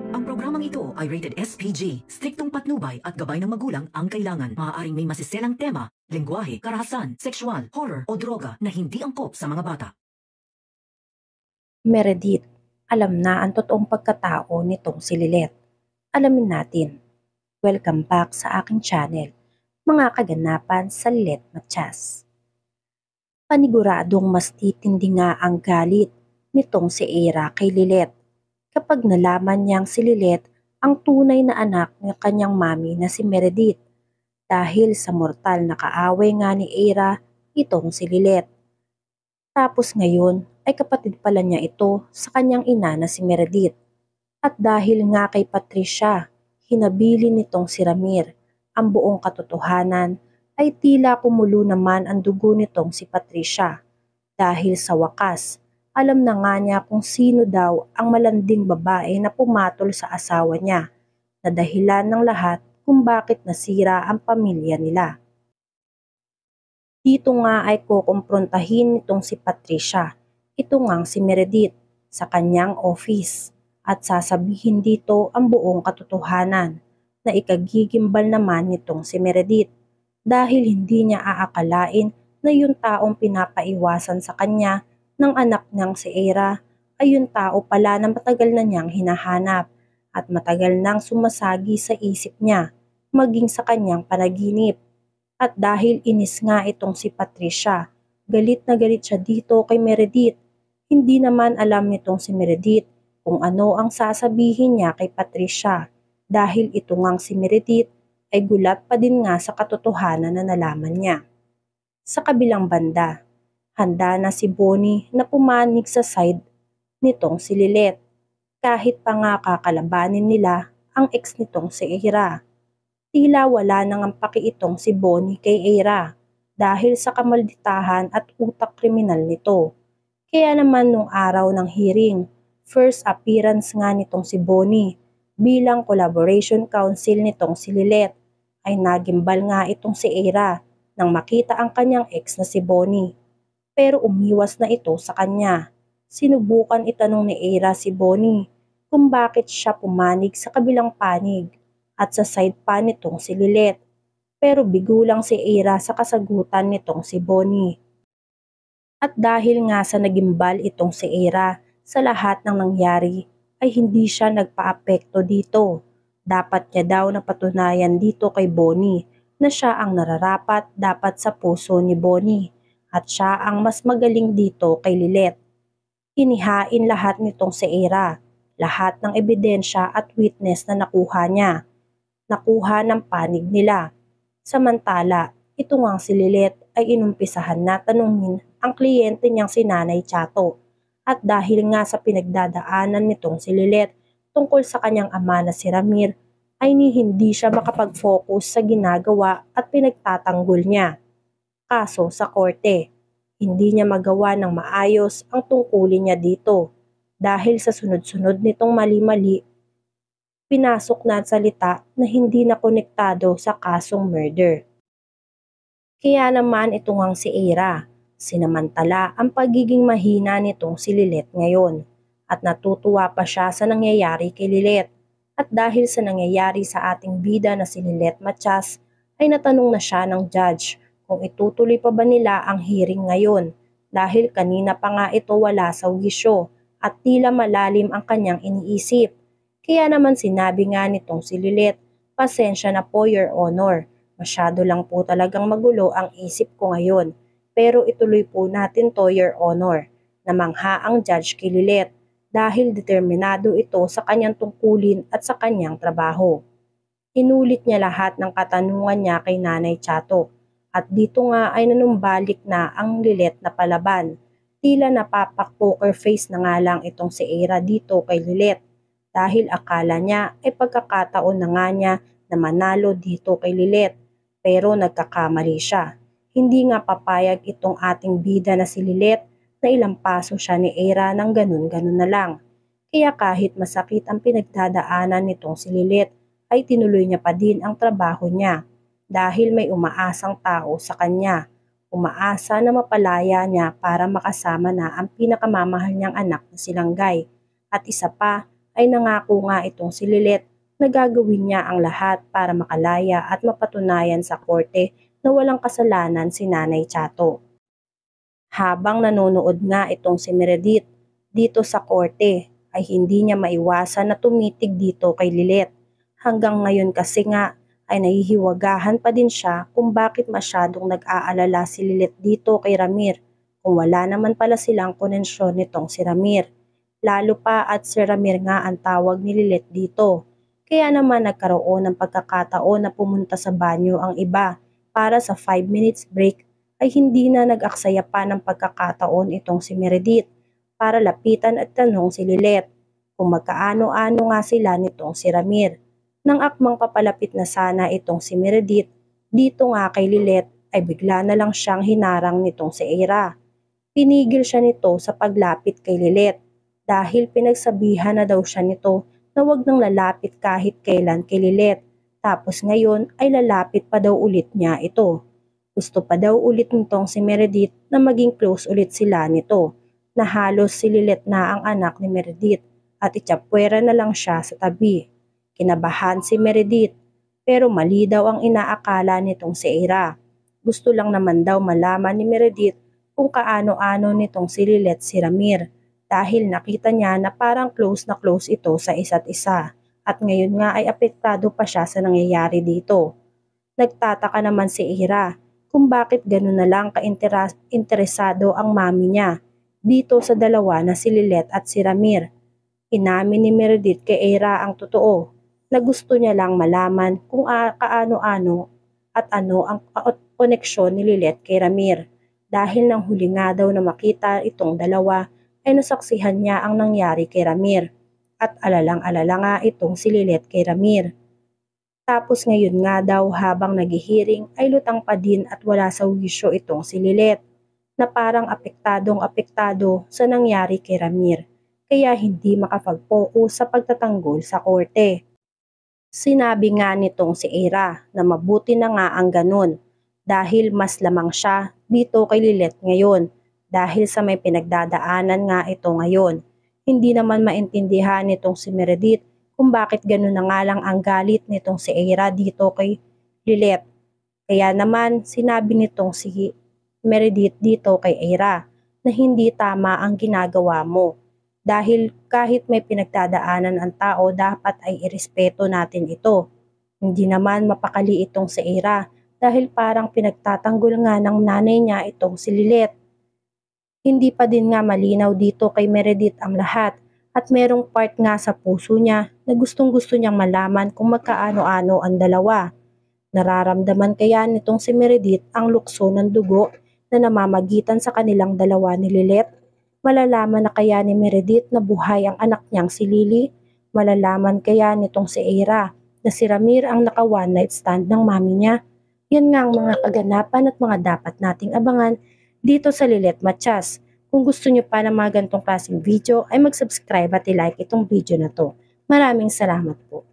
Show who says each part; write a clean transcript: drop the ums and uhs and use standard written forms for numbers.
Speaker 1: Ang programang ito ay rated SPG. Striktong patnubay at gabay ng magulang ang kailangan. Maaaring may masiselang tema, lengguwahe, karahasan, sexual, horror o droga na hindi angkop sa mga bata.
Speaker 2: Meredith, alam na ang totoong pagkatao nitong si Lilith. Alamin natin. Welcome back sa aking channel, mga kaganapan sa Lilith Matias. Paniguradong mas titindi nga ang galit nitong si Eira kay Lilith kapag nalaman niyang si Lilith ang tunay na anak ng kanyang mami na si Meredith dahil sa mortal na kaaway nga ni Eira itong si Lilith. Tapos ngayon ay kapatid pala niya ito sa kanyang ina na si Meredith. At dahil nga kay Patricia, hinabilin nitong si Ramir ang buong katotohanan ay tila kumulo naman ang dugo nitong si Patricia. Dahil sa wakas, alam na nga niya kung sino daw ang malanding babae na pumatol sa asawa niya na dahilan ng lahat kung bakit nasira ang pamilya nila. Dito nga ay kukumprontahin nitong si Patricia, ito ngang si Meredith, sa kanyang office at sasabihin dito ang buong katotohanan na ikagigimbal naman nitong si Meredith dahil hindi niya aakalain na yung taong pinapaiwasan sa kanya ng anak niyang si Eira ay yung tao pala na matagal na niyang hinahanap at matagal nang sumasagi sa isip niya maging sa kanyang panaginip. At dahil inis nga itong si Patricia, galit na galit siya dito kay Meredith. Hindi naman alam nitong si Meredith kung ano ang sasabihin niya kay Patricia dahil ito ngang si Meredith ay gulat pa din nga sa katotohanan na nalaman niya. Sa kabilang banda, handa na si Bonnie na pumanig sa side nitong si Lilith kahit pa nga kakalabanin nila ang ex nitong si Eira. Tila wala nang ang paki itong si Bonnie kay Eira dahil sa kamalditahan at utak kriminal nito. Kaya naman nung araw ng hearing, first appearance nga nitong si Bonnie bilang collaboration counsel nitong si Lilith ay nagimbal nga itong si Eira nang makita ang kanyang ex na si Bonnie. Pero umiwas na ito sa kanya. Sinubukan itanong ni Eira si Bonnie kung bakit siya pumanig sa kabilang panig at sa side pa nitong si Lilith. Pero bigo lang si Eira sa kasagutan nitong si Bonnie. At dahil nga sa nagimbal itong si Eira sa lahat ng nangyari ay hindi siya nagpaapekto dito. Dapat niya daw napatunayan dito kay Bonnie na siya ang nararapat dapat sa puso ni Bonnie at siya ang mas magaling dito kay Lilith. Inihain lahat nitong si Eira, lahat ng ebidensya at witness na nakuha niya. Nakuha ng panig nila. Samantala, ito ngang si Lilith ay inumpisahan na tanungin ang kliyente niyang si Nanay Chato. At dahil nga sa pinagdadaanan nitong si Lilith tungkol sa kanyang ama na si Ramir, ay hindi siya makapag-focus sa ginagawa at pinagtatanggol niya. Kaso sa korte, hindi niya magawa ng maayos ang tungkulin niya dito dahil sa sunod-sunod nitong mali-mali, pinasok na salita na hindi na konektado sa kasong murder. Kaya naman ito ngang si Eira, sinamantala ang pagiging mahina nitong si Lilith ngayon at natutuwa pa siya sa nangyayari kay Lilith. At dahil sa nangyayari sa ating bida na si Lilith Matias ay natanong na siya ng judge kung itutuloy pa ba nila ang hearing ngayon dahil kanina pa nga ito wala sa wisyo at tila malalim ang kanyang iniisip. Kaya naman sinabi nga nitong si Lilith, pasensya na po Your Honor, masyado lang po talagang magulo ang isip ko ngayon. Pero ituloy po natin to Your Honor, namangha ang judge kay Lilith dahil determinado ito sa kanyang tungkulin at sa kanyang trabaho. Inulit niya lahat ng katanungan niya kay Nanay Chato at dito nga ay nanumbalik na ang Lilith na palaban. Tila napapak-poker face na nga lang itong si Eira dito kay Lilith dahil akala niya ay pagkakataon na nga niya na manalo dito kay Lilith pero nagkakamali siya. Hindi nga papayag itong ating bida na si Lilith na ilang paso siya ni Eira ng ganun-ganun na lang. Kaya kahit masakit ang pinagdadaanan nitong si Lilith ay tinuloy niya pa din ang trabaho niya dahil may umaasang tao sa kanya. Umaasa na mapalaya niya para makasama na ang pinakamamahal niyang anak na si Langgay. At isa pa ay nangako nga itong si Lilet na gagawin niya ang lahat para makalaya at mapatunayan sa korte na walang kasalanan si Nanay Chato. Habang nanonood nga itong si Meredith dito sa korte ay hindi niya maiwasan na tumitig dito kay Lilet. Hanggang ngayon kasi nga ay nahihiwagahan pa din siya kung bakit masyadong nag-aalala si Lilet dito kay Ramir kung wala naman pala silang konensyon nitong si Ramir. Lalo pa at si Ramir nga ang tawag ni Lilet dito. Kaya naman nagkaroon ng pagkakataon na pumunta sa banyo ang iba para sa 5 minutes break ay hindi na nag-aksaya pa ng pagkakataon itong si Meredith para lapitan at tanong si Lilet kung magkaano-ano nga sila nitong si Ramir. Nang akmang papalapit na sana itong si Meredith, dito nga kay Lilet ay bigla na lang siyang hinarang nitong si Eira. Pinigil siya nito sa paglapit kay Lilet dahil pinagsabihan na daw siya nito na wag nang lalapit kahit kailan kay Lilet. Tapos ngayon ay lalapit pa daw ulit niya ito. Gusto pa daw ulit nitong si Meredith na maging close ulit sila nito, na halos si Lilet na ang anak ni Meredith at itsapwera na lang siya sa tabi. Kinabahan si Meredith pero mali daw ang inaakala nitong si Eira. Gusto lang naman daw malaman ni Meredith kung kaano-ano nitong si Lilet si Ramir dahil nakita niya na parang close na close ito sa isa't isa at ngayon nga ay apektado pa siya sa nangyayari dito. Nagtataka naman si Eira kung bakit gano'n na lang interesado ang mami niya dito sa dalawa na si Lilet at si Ramir. Inamin ni Meredith kay Eira ang totoo na gusto niya lang malaman kung kaano-ano at ano ang koneksyon ni Lilet kay Ramir dahil nang huli nga daw na makita itong dalawa ay nasaksihan niya ang nangyari kay Ramir at alalang-alala nga itong si Lilet kay Ramir. Tapos ngayon nga daw habang naghihiring ay lutang pa din at wala sa wisyo itong si Lilet na parang apektado sa nangyari kay Ramir kaya hindi makapag-focus sa pagtatanggol sa korte. Sinabi nga nitong si Eira na mabuti na nga ang ganun dahil mas lamang siya dito kay Lilet ngayon dahil sa may pinagdadaanan nga ito ngayon. Hindi naman maintindihan nitong si Meredith kung bakit gano'n na nga lang ang galit nitong si Eira dito kay Lilet. Kaya naman sinabi nitong si Meredith dito kay Eira na hindi tama ang ginagawa mo. Dahil kahit may pinagdadaanan ang tao dapat ay irespeto natin ito. Hindi naman mapakali itong si Eira dahil parang pinagtatanggol nga ng nanay niya itong si Lilet. Hindi pa din nga malinaw dito kay Meredith ang lahat. At merong part nga sa puso niya na gustong-gusto niyang malaman kung magkaano-ano ang dalawa. Nararamdaman kaya nitong si Meredith ang lukso ng dugo na namamagitan sa kanilang dalawa ni Lilet? Malalaman na kaya ni Meredith na buhay ang anak niyang si Lily? Malalaman kaya nitong si Eira na si Ramir ang naka one night stand ng mami niya? Yan nga ang mga kaganapan at mga dapat nating abangan dito sa Lilet Matias. Kung gusto nyo pa ng mga ganitong klaseng video ay mag-subscribe at i-like itong video na to. Maraming salamat po.